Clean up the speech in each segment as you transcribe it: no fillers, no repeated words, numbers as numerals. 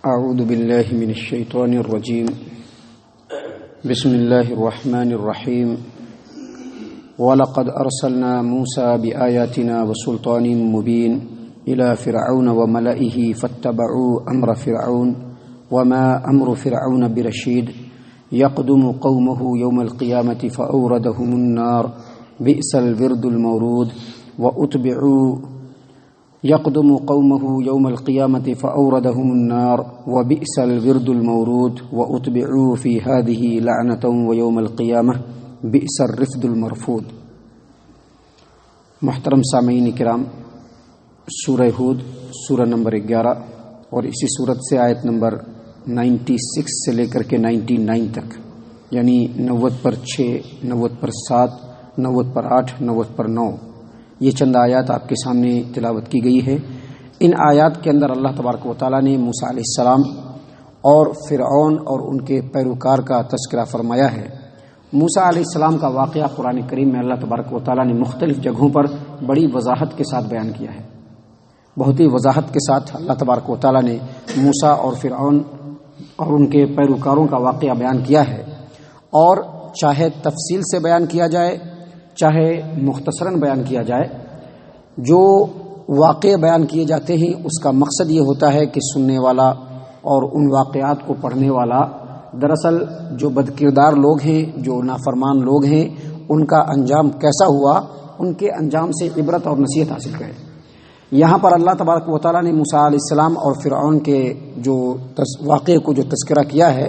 اعوذ باللہ من الشیطان الرجیم بسم اللہ الرحمن الرحیم وَلَقَدْ أَرْسَلْنَا مُوسَى بِآيَاتِنَا وَسُلْطَانٍ مُبِينٍ إِلَى فِرْعَوْنَ وَمَلَئِهِ فَاتَّبَعُوا أَمْرَ فِرْعَوْنَ وَمَا أَمْرُ فِرْعَوْنَ بِرَشِيدٍ يَقْدُمُ قَوْمَهُ يَوْمَ الْقِيَامَةِ فَأَوْرَدَهُمُ النَّارَ بِئْسَ الْوِرْدُ الْمَوْرُودُ يقدم قومه يوم القيامة فأوردهم النار وبئس الورد المورود وأتبعوا في هذه لعنة ويوم القيامة بئس الرفد المرفود۔ محترم سامعین کرام، سورہ ہود سورہ نمبر 11 اور اسی سورت سے آیت نمبر 96 سے لے کر کے 99 تک، یعنی 90 پر 6، 90 پر 7، 90 پر 8، 90 پر 9، یہ چند آیات آپ کے سامنے تلاوت کی گئی ہے۔ ان آیات کے اندر اللہ تبارک و تعالیٰ نے موسیٰ علیہ السلام اور فرعون اور ان کے پیروکار کا تذکرہ فرمایا ہے۔ موسیٰ علیہ السلام کا واقعہ قرآن کریم میں اللہ تبارک و تعالیٰ نے مختلف جگہوں پر بڑی وضاحت کے ساتھ بیان کیا ہے۔ بہت ہی وضاحت کے ساتھ اللہ تبارک و تعالیٰ نے موسیٰ اور فرعون اور ان کے پیروکاروں کا واقعہ بیان کیا ہے، اور چاہے تفصیل سے بیان کیا جائے چاہے مختصراً بیان کیا جائے، جو واقعے بیان کیے جاتے ہیں اس کا مقصد یہ ہوتا ہے کہ سننے والا اور ان واقعات کو پڑھنے والا دراصل جو بدکردار لوگ ہیں، جو نافرمان لوگ ہیں، ان کا انجام کیسا ہوا، ان کے انجام سے عبرت اور نصیحت حاصل کرے۔ یہاں پر اللہ تبارک و تعالیٰ نے موسیٰ علیہ السلام اور فرعون کے جو واقعے کو جو تذکرہ کیا ہے،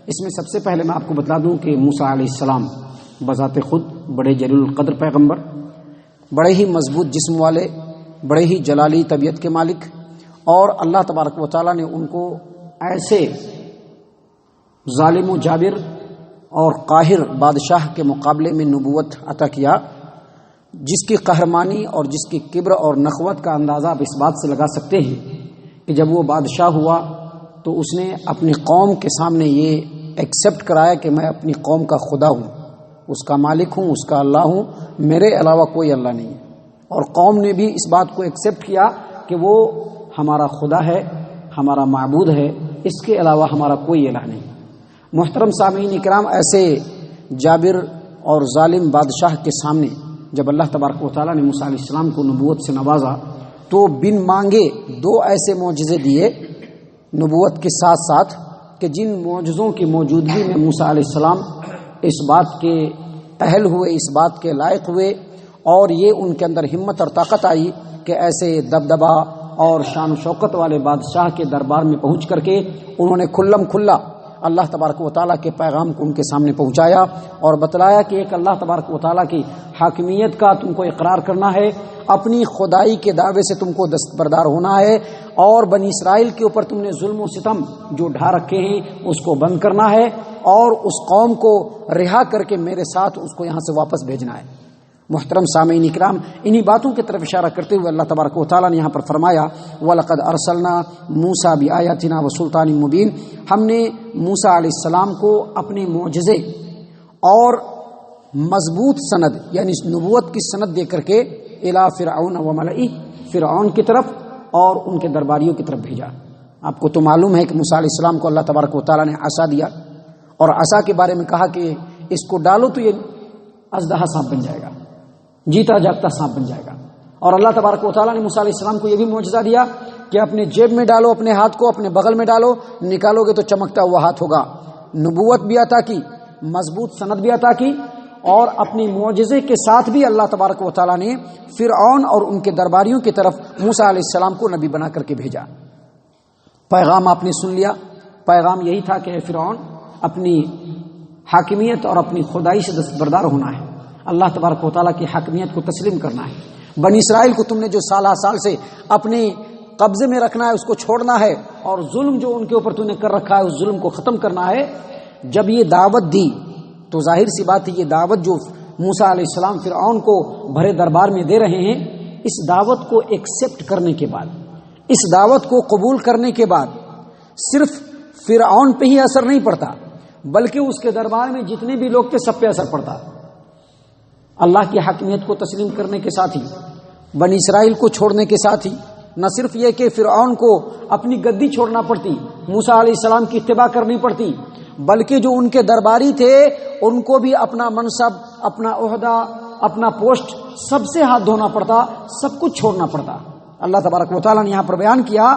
اس میں سب سے پہلے میں آپ کو بتا دوں کہ موسیٰ علیہ السلام بذات خود بڑے جلیل القدر پیغمبر، بڑے ہی مضبوط جسم والے، بڑے ہی جلالی طبیعت کے مالک، اور اللہ تبارک و تعالیٰ نے ان کو ایسے ظالم و جابر اور قاہر بادشاہ کے مقابلے میں نبوت عطا کیا، جس کی قہرمانی اور جس کی کبر اور نخوت کا اندازہ آپ اس بات سے لگا سکتے ہیں کہ جب وہ بادشاہ ہوا تو اس نے اپنی قوم کے سامنے یہ ایکسیپٹ کرایا کہ میں اپنی قوم کا خدا ہوں، اس کا مالک ہوں، اس کا اللہ ہوں، میرے علاوہ کوئی اللہ نہیں ہے۔ اور قوم نے بھی اس بات کو ایکسیپٹ کیا کہ وہ ہمارا خدا ہے، ہمارا معبود ہے، اس کے علاوہ ہمارا کوئی الہ نہیں۔ محترم سامعین کرام، ایسے جابر اور ظالم بادشاہ کے سامنے جب اللہ تبارک و تعالیٰ نے موسیٰ علیہ السلام کو نبوت سے نوازا تو بن مانگے 2 ایسے معجزے دیے نبوت کے ساتھ ساتھ کہ جن معجزوں کی موجودگی میں موسیٰ علیہ السلام اس بات کے اہل ہوئے، اس بات کے لائق ہوئے، اور یہ ان کے اندر ہمت اور طاقت آئی کہ ایسے دبدبا اور شان و شوکت والے بادشاہ کے دربار میں پہنچ کر کے انہوں نے کھلم کھلا اللہ تبارک و تعالیٰ کے پیغام کو ان کے سامنے پہنچایا اور بتلایا کہ ایک اللہ تبارک و تعالیٰ کی حاکمیت کا تم کو اقرار کرنا ہے، اپنی خدائی کے دعوے سے تم کو دستبردار ہونا ہے، اور بنی اسرائیل کے اوپر تم نے ظلم و ستم جو ڈھا رکھے ہیں اس کو بند کرنا ہے، اور اس قوم کو رہا کر کے میرے ساتھ اس کو یہاں سے واپس بھیجنا ہے۔ محترم سامعین کرام، انہی باتوں کی طرف اشارہ کرتے ہوئے اللہ تبارک و تعالیٰ نے یہاں پر فرمایا وَلَقَدْ أَرْسَلْنَا مُوسَى بِآيَاتِنَا وَسُلْطَانٍ مُبِينٍ، ہم نے موسیٰ علیہ السلام کو اپنے معجزے اور مضبوط سند یعنی نبوت کی سند دے کر کے الی فرعون وملئہ، فرعون کی طرف اور ان کے درباریوں کی طرف بھیجا۔ آپ کو تو معلوم ہے کہ موسیٰ علیہ السلام کو اللہ تبارک و تعالیٰ نے عصا دیا، اور عصا کے بارے میں کہا کہ اس کو ڈالو تو یہ اژدہا سانپ بن جائے گا، جیتا جاگتا سانپ بن جائے گا۔ اور اللہ تبارک و تعالیٰ نے موسیٰ علیہ السلام کو یہ بھی معجزہ دیا کہ اپنے جیب میں ڈالو، اپنے ہاتھ کو اپنے بغل میں ڈالو، نکالو گے تو چمکتا ہوا ہاتھ ہوگا۔ نبوت بھی عطا کی، مضبوط سند بھی عطا کی، اور اپنی معجزے کے ساتھ بھی اللہ تبارک و تعالیٰ نے فرعون اور ان کے درباریوں کی طرف موسیٰ علیہ السلام کو نبی بنا کر کے بھیجا۔ پیغام آپ نے سن لیا، پیغام یہی تھا کہ فرعون اپنی حاکمیت اور اپنی خدائی سے دستبردار ہونا ہے، اللہ تبارک و تعالیٰ کی حاکمیت کو تسلیم کرنا ہے۔ بنی اسرائیل کو تم نے جو سالہ سال سے اپنے قبضے میں رکھنا ہے اس کو چھوڑنا ہے، اور ظلم جو ان کے اوپر تم نے کر رکھا ہے اس ظلم کو ختم کرنا ہے۔ جب یہ دعوت دی تو ظاہر سی بات ہے یہ دعوت جو موسیٰ علیہ السلام فرعون کو بھرے دربار میں دے رہے ہیں، اس دعوت کو ایکسیپٹ کرنے کے بعد، اس دعوت کو قبول کرنے کے بعد صرف فرعون پہ ہی اثر نہیں پڑتا بلکہ اس کے دربار میں جتنے بھی لوگ تھے سب پہ اثر پڑتا۔ اللہ کی حاکمیت کو تسلیم کرنے کے ساتھ ہی، بنی اسرائیل کو چھوڑنے کے ساتھ ہی، نہ صرف یہ کہ فرعون کو اپنی گدی چھوڑنا پڑتی موسیٰ علیہ السلام کی اتباع کرنی پڑتی، بلکہ جو ان کے درباری تھے ان کو بھی اپنا منصب، اپنا عہدہ، اپنا پوسٹ سب سے ہاتھ دھونا پڑتا، سب کچھ چھوڑنا پڑتا۔ اللہ تبارک و تعالیٰ نے یہاں پر بیان کیا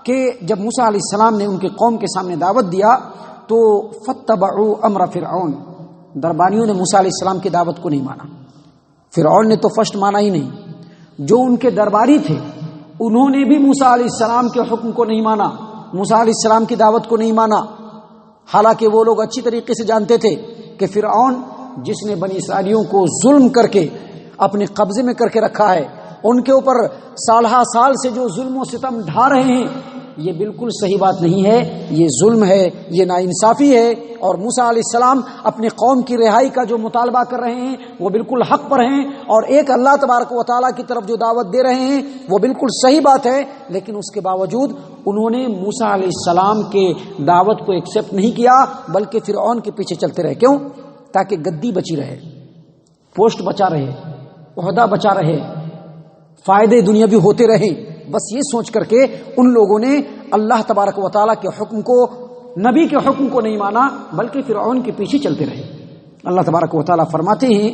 کہ جب موسیٰ علیہ السلام نے ان کی قوم کے سامنے دعوت دیا تو فاتبعوا امر فرعون، درباریوں نے موسیٰ علیہ السلام کی دعوت کو نہیں مانا۔ فرعون نے تو فرسٹ مانا ہی نہیں، جو ان کے درباری تھے انہوں نے بھی موسیٰ علیہ السلام کے حکم کو نہیں مانا، موسیٰ علیہ السلام کی دعوت کو نہیں مانا، حالانکہ وہ لوگ اچھی طریقے سے جانتے تھے کہ فرعون جس نے بنی اسرائیلیوں کو ظلم کر کے اپنے قبضے میں کر کے رکھا ہے، ان کے اوپر سالہ سال سے جو ظلم و ستم ڈھا رہے ہیں، یہ بالکل صحیح بات نہیں ہے، یہ ظلم ہے، یہ ناانصافی ہے، اور موسیٰ علیہ السلام اپنے قوم کی رہائی کا جو مطالبہ کر رہے ہیں وہ بالکل حق پر ہیں، اور ایک اللہ تبارک و تعالیٰ کی طرف جو دعوت دے رہے ہیں وہ بالکل صحیح بات ہے، لیکن اس کے باوجود انہوں نے موسیٰ علیہ السلام کے دعوت کو ایکسیپٹ نہیں کیا، بلکہ فرعون کے پیچھے چلتے رہے۔ کیوں؟ تاکہ گدی بچی رہے، پوسٹ بچا رہے، عہدہ بچا رہے، فائدے دنیاوی ہوتے رہیں، بس یہ سوچ کر کے ان لوگوں نے اللہ تبارک و تعالیٰ کے حکم کو، نبی کے حکم کو نہیں مانا، بلکہ فرعون کے پیچھے چلتے رہے۔ اللہ تبارک و تعالیٰ فرماتے ہیں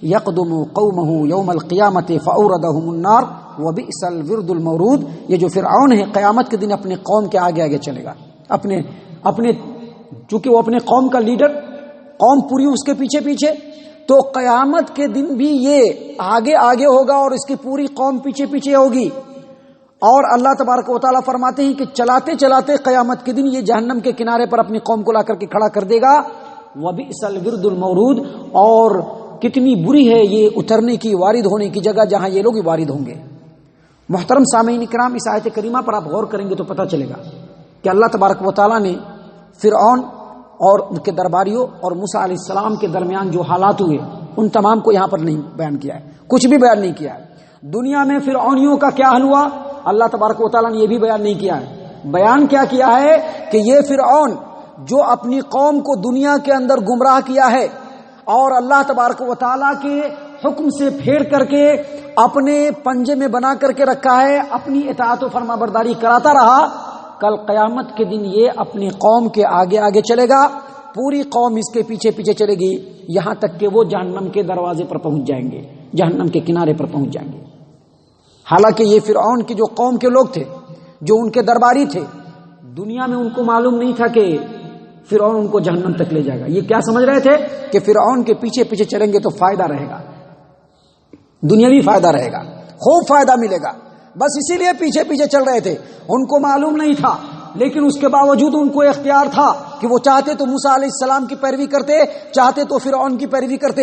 یقدم قومہ یوم القیامت فاوردہم النار وبئس الورد المورود، یہ جو فرعون ہے قیامت کے دن اپنے قوم کے آگے آگے چلے گا، اپنے چونکہ وہ اپنے قوم کا لیڈر، قوم پوری اس کے پیچھے پیچھے، تو قیامت کے دن بھی یہ آگے آگے ہوگا اور اس کی پوری قوم پیچھے پیچھے ہوگی۔ اور اللہ تبارک و تعالیٰ فرماتے ہیں کہ چلاتے چلاتے قیامت کے دن یہ جہنم کے کنارے پر اپنی قوم کو لا کر کے کھڑا کر دے گا۔ وبئس الورد المورود، اور کتنی بری ہے یہ اترنے کی، وارد ہونے کی جگہ جہاں یہ لوگ وارد ہوں گے۔ محترم سامعین کرام، اس آیت کریمہ پر آپ غور کریں گے تو پتہ چلے گا کہ اللہ تبارک و تعالیٰ نے فرعون اور ان کے درباریوں اور موسیٰ علیہ السلام کے درمیان جو حالات ہوئے ان تمام کو یہاں پر نہیں بیان کیا ہے، کچھ بھی بیان نہیں کیا ہے۔ دنیا میں فرعونیوں کا کیا حل ہوا اللہ تبارک و تعالیٰ نے یہ بھی بیان نہیں کیا ہے۔ بیان کیا کیا ہے کہ یہ فرعون جو اپنی قوم کو دنیا کے اندر گمراہ کیا ہے اور اللہ تبارک و تعالیٰ کے حکم سے پھیر کر کے اپنے پنجے میں بنا کر کے رکھا ہے، اپنی اطاعت و فرما برداری کراتا رہا، کل قیامت کے دن یہ اپنی قوم کے آگے آگے چلے گا، پوری قوم اس کے پیچھے پیچھے چلے گی، یہاں تک کہ وہ جہنم کے دروازے پر پہنچ جائیں گے، جہنم کے کنارے پر پہنچ جائیں گے۔ حالانکہ یہ فرعون کی جو قوم کے لوگ تھے، جو ان کے درباری تھے، دنیا میں ان کو معلوم نہیں تھا کہ فرعون ان کو جہنم تک لے جائے گا۔ یہ کیا سمجھ رہے تھے کہ فرعون کے پیچھے پیچھے چلیں گے تو فائدہ رہے گا، دنیاوی فائدہ رہے گا، خوب فائدہ ملے گا، بس اسی لیے پیچھے پیچھے چل رہے تھے۔ ان کو معلوم نہیں تھا، لیکن اس کے باوجود ان کو اختیار تھا کہ وہ چاہتے تو موسیٰ علیہ السلام کی پیروی کرتے، چاہتے تو فرعون کی پیروی کرتے۔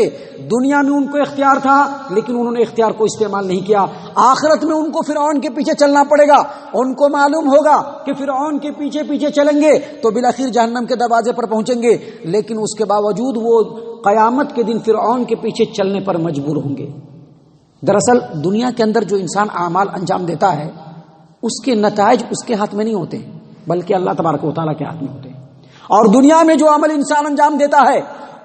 دنیا میں ان کو اختیار تھا، لیکن انہوں نے اختیار کو استعمال نہیں کیا۔ آخرت میں ان کو فرعون کے پیچھے چلنا پڑے گا، ان کو معلوم ہوگا کہ فرعون کے پیچھے پیچھے چلیں گے تو بالآخر جہنم کے دروازے پر پہنچیں گے، لیکن اس کے باوجود وہ قیامت کے دن فرعون کے پیچھے چلنے پر مجبور ہوں گے۔ دراصل دنیا کے اندر جو انسان اعمال انجام دیتا ہے اس کے نتائج اس کے ہاتھ میں نہیں ہوتے، بلکہ اللہ تبارک و تعالیٰ کے ہاتھ میں ہوتے ہیں۔ اور دنیا میں جو عمل انسان انجام دیتا ہے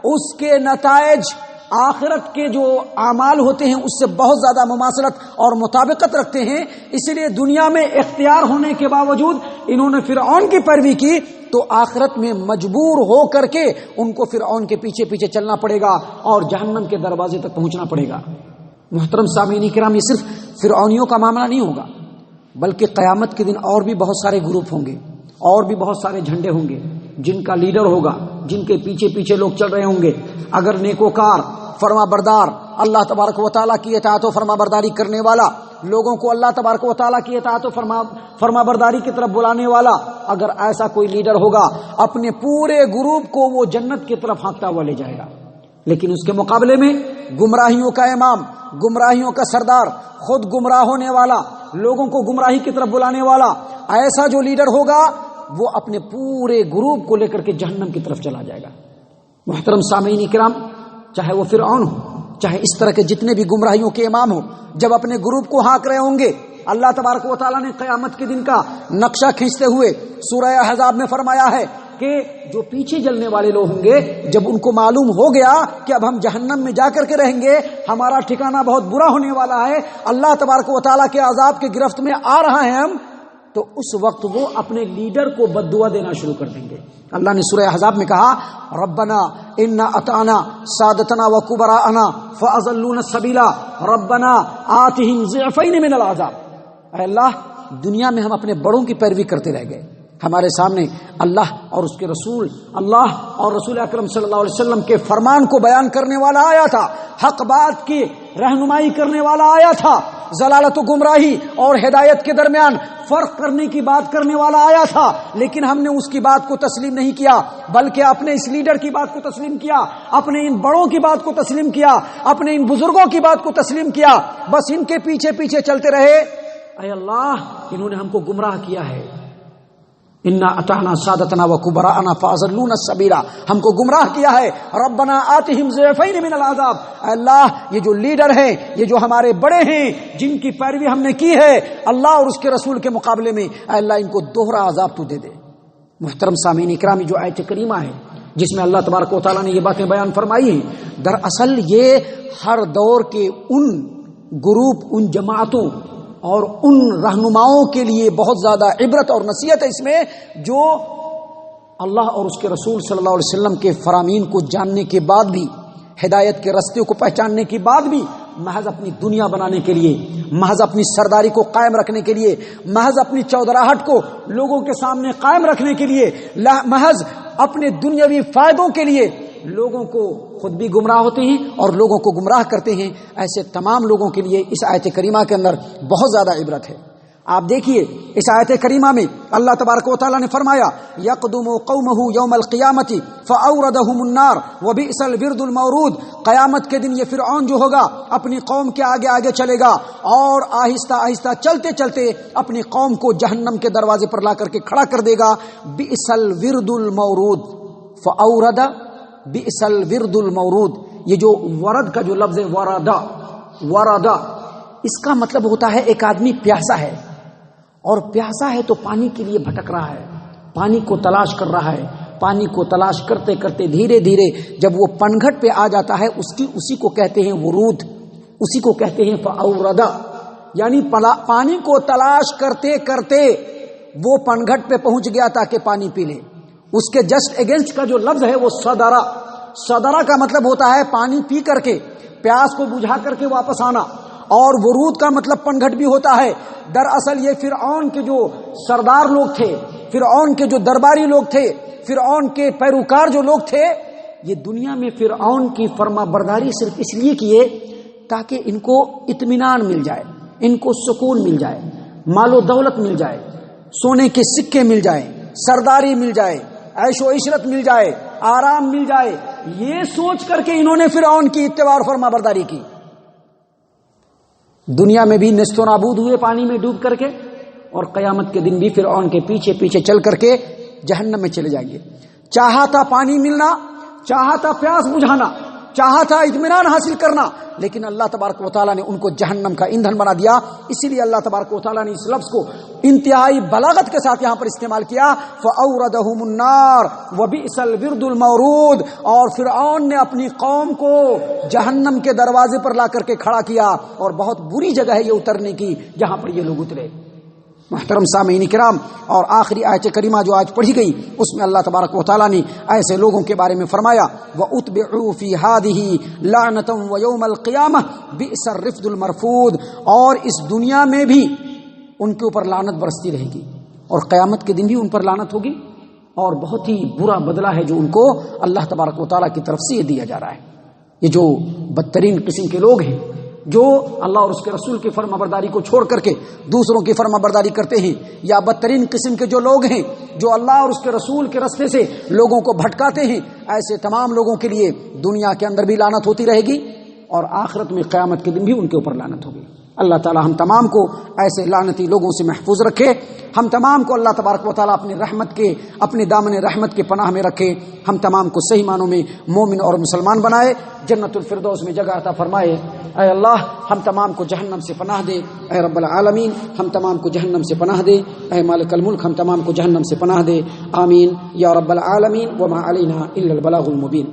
اس کے نتائج آخرت کے جو اعمال ہوتے ہیں اس سے بہت زیادہ مماثلت اور مطابقت رکھتے ہیں۔ اسی لیے دنیا میں اختیار ہونے کے باوجود انہوں نے فرعون کی پیروی کی تو آخرت میں مجبور ہو کر کے ان کو فرعون کے پیچھے پیچھے چلنا پڑے گا اور جہنم کے دروازے تک پہنچنا پڑے گا۔ محترم سامعین کرام، یہ صرف فرعونیوں کا معاملہ نہیں ہوگا، بلکہ قیامت کے دن اور بھی بہت سارے گروپ ہوں گے، اور بھی بہت سارے جھنڈے ہوں گے جن کا لیڈر ہوگا، جن کے پیچھے پیچھے لوگ چل رہے ہوں گے۔ اگر نیکوکار، فرما بردار، اللہ تبارک و تعالیٰ کی اطاعت و فرما برداری کرنے والا، لوگوں کو اللہ تبارک و تعالیٰ کی اطاعت و فرما برداری کی طرف بلانے والا، اگر ایسا کوئی لیڈر ہوگا اپنے پورے گروپ کو وہ جنت کی طرف ہانکتا ہوا لے جائے گا۔ لیکن اس کے مقابلے میں گمراہیوں کا امام، گمراہیوں کا سردار، خود گمراہ ہونے والا، لوگوں کو گمراہی کی طرف بلانے والا ایسا جو لیڈر ہوگا وہ اپنے پورے گروپ کو لے کر کے جہنم کی طرف چلا جائے گا۔ محترم سامعین کرام، چاہے وہ فرعون ہو، چاہے اس طرح کے جتنے بھی گمراہیوں کے امام ہو، جب اپنے گروپ کو ہانک رہے ہوں گے، اللہ تبارک و تعالیٰ نے قیامت کے دن کا نقشہ کھینچتے ہوئے سورہ احزاب میں فرمایا ہے کہ جو پیچھے جلنے والے لوگ ہوں گے، جب ان کو معلوم ہو گیا کہ اب ہم جہنم میں جا کر کے رہیں گے، ہمارا ٹھکانہ بہت برا ہونے والا ہے، اللہ تبارک و تعالیٰ کے عذاب کے گرفت میں آ رہا ہے ہم، تو اس وقت وہ اپنے لیڈر کو بد دعا دینا شروع کر دیں گے. اللہ نے سورہ احزاب میں کہا ربنا انا اطعنا سادتنا وکبراءنا فاضلونا السبیل ربنا آتهم ضعفین من العذاب. اے اللہ دنیا میں ہم اپنے بڑوں کی پیروی کرتے رہ گئے، ہمارے سامنے اللہ اور اس کے رسول، اللہ اور رسول اکرم صلی اللہ علیہ وسلم کے فرمان کو بیان کرنے والا آیا تھا، حق بات کی رہنمائی کرنے والا آیا تھا، ضلالت و گمراہی اور ہدایت کے درمیان فرق کرنے کی بات کرنے والا آیا تھا، لیکن ہم نے اس کی بات کو تسلیم نہیں کیا، بلکہ اپنے اس لیڈر کی بات کو تسلیم کیا، اپنے ان بڑوں کی بات کو تسلیم کیا، اپنے ان بزرگوں کی بات کو تسلیم کیا، بس ان کے پیچھے پیچھے چلتے رہے. اے اللہ انہوں نے ہم کو گمراہ کیا ہے. انا اطعنا سادتنا وکبراءنا فاضلونا السبیل، ہم کو گمراہ کیا ہے. ربنا آتهم ضعفین من العذاب، اے اللہ یہ جو لیڈر ہیں، یہ جو ہمارے بڑے ہیں، جن کی پیروی ہم نے کی ہے اللہ اور اس کے رسول کے مقابلے میں، اے اللہ ان کو دوہرا عذاب تو دے دے. محترم سامعین اکرامی، جو آیت کریمہ ہے جس میں اللہ تبارک و تعالیٰ نے یہ باتیں بیان فرمائی ہیں، دراصل یہ ہر دور کے ان گروپ، ان جماعتوں اور ان رہنماؤں کے لیے بہت زیادہ عبرت اور نصیحت ہے اس میں، جو اللہ اور اس کے رسول صلی اللہ علیہ وسلم کے فرامین کو جاننے کے بعد بھی، ہدایت کے راستے کو پہچاننے کے بعد بھی، محض اپنی دنیا بنانے کے لیے، محض اپنی سرداری کو قائم رکھنے کے لیے، محض اپنی چودراہٹ کو لوگوں کے سامنے قائم رکھنے کے لیے، محض اپنے دنیاوی فائدوں کے لیے لوگوں کو خود بھی گمراہ ہوتے ہیں اور لوگوں کو گمراہ کرتے ہیں. ایسے تمام لوگوں کے لیے اس آیت کریمہ کے اندر بہت زیادہ عبرت ہے. آپ دیکھیے اس آیت کریمہ میں اللہ تبارک و تعالیٰ نے فرمایا یقدم قومہ یوم القیامت فاوردہم النار وبئس الورد المورود. قیامت کے دن یہ فرعون جو ہوگا اپنی قوم کے آگے آگے چلے گا اور آہستہ آہستہ چلتے چلتے اپنی قوم کو جہنم کے دروازے پر لا کر کے کھڑا کر دے گا. بئس الورد المورود، فاورد بئس الورد المورود. یہ جو ورد کا جو لفظ ہے وردا، اس کا مطلب ہوتا ہے ایک آدمی پیاسا ہے، اور پیاسا ہے تو پانی کے لیے بھٹک رہا ہے، پانی کو تلاش کر رہا ہے. پانی کو تلاش کرتے کرتے دھیرے دھیرے جب وہ پنگھٹ پہ آ جاتا ہے اسی کو کہتے ہیں ورود، اسی کو کہتے ہیں فاوردا. یعنی پانی کو تلاش کرتے کرتے وہ پنگھٹ پہ پہنچ گیا تاکہ پانی پی لے. اس کے جسٹ اگینسٹ کا جو لفظ ہے وہ صدرہ کا مطلب ہوتا ہے پانی پی کر کے پیاس کو بجھا کر کے واپس آنا، اور ورود کا مطلب پنگھٹ بھی ہوتا ہے. دراصل یہ فرعون کے جو سردار لوگ تھے، فرعون کے جو درباری لوگ تھے، فرعون کے پیروکار جو لوگ تھے، یہ دنیا میں فرعون کی فرما برداری صرف اس لیے کیے تاکہ ان کو اطمینان مل جائے، ان کو سکون مل جائے، مال و دولت مل جائے، سونے کے سکے مل جائے، سرداری مل جائے، عیش و عشرت مل جائے، آرام مل جائے. یہ سوچ کر کے انہوں نے فرعون کی اتباع اور فرما برداری کی. دنیا میں بھی نیست و نابود ہوئے پانی میں ڈوب کر کے، اور قیامت کے دن بھی فرعون کے پیچھے پیچھے چل کر کے جہنم میں چلے جائیں گے. چاہا تھا پانی ملنا، چاہا تھا پیاس بجھانا، چاہا تھا اطمینان حاصل کرنا، لیکن اللہ تبارک و تعالیٰ نے ان کو جہنم کا ایندھن بنا دیا. اسی لیے اللہ تبارک و تعالیٰ نے اس لفظ کو انتہائی بلاغت کے ساتھ یہاں پر استعمال کیا، فَأَوْرَدَهُمُ النَّارِ وَبِئْسَ الْوِرْدُ الْمَوْرُودُ. اور فرعون نے اپنی قوم کو جہنم کے دروازے پر لا کر کے کھڑا کیا، اور بہت بری جگہ ہے یہ اترنے کی جہاں پر یہ لوگ اترے. محترم سامعین کرام، اور آخری آیت کریمہ جو آج پڑھی گئی اس میں اللہ تبارک و تعالیٰ نے ایسے لوگوں کے بارے میں فرمایا وَأُتْبِعُوا فِي هَٰذِهِ لَعْنَةً وَيَوْمَ الْقِيَامَةِ بِئْسَ الرِّفْدُ الْمَرْفُودُ. اور اس دنیا میں بھی ان کے اوپر لعنت برستی رہے گی، اور قیامت کے دن بھی ان پر لعنت ہوگی، اور بہت ہی برا بدلہ ہے جو ان کو اللہ تبارک و تعالیٰ کی طرف سے یہ دیا جا رہا ہے. یہ جو بدترین قسم کے لوگ ہیں، جو اللہ اور اس کے رسول کی فرما برداری کو چھوڑ کر کے دوسروں کی فرما برداری کرتے ہیں، یا بدترین قسم کے جو لوگ ہیں جو اللہ اور اس کے رسول کے راستے سے لوگوں کو بھٹکاتے ہیں، ایسے تمام لوگوں کے لیے دنیا کے اندر بھی لعنت ہوتی رہے گی، اور آخرت میں قیامت کے دن بھی ان کے اوپر لعنت ہوگی. اللہ تعالی ہم تمام کو ایسے لعنتی لوگوں سے محفوظ رکھے. ہم تمام کو اللہ تبارک و تعالی اپنی رحمت کے، اپنے دامن رحمت کے پناہ میں رکھے. ہم تمام کو صحیح معنوں میں مومن اور مسلمان بنائے، جنت الفردوس میں جگہ عطا فرمائے. اے اللہ ہم تمام کو جہنم سے پناہ دے. اے رب العالمین ہم تمام کو جہنم سے پناہ دے. اے مالک الملک ہم تمام کو جہنم سے پناہ دے. آمین یا رب العالمین. وما علینا الا البلاغ المبین.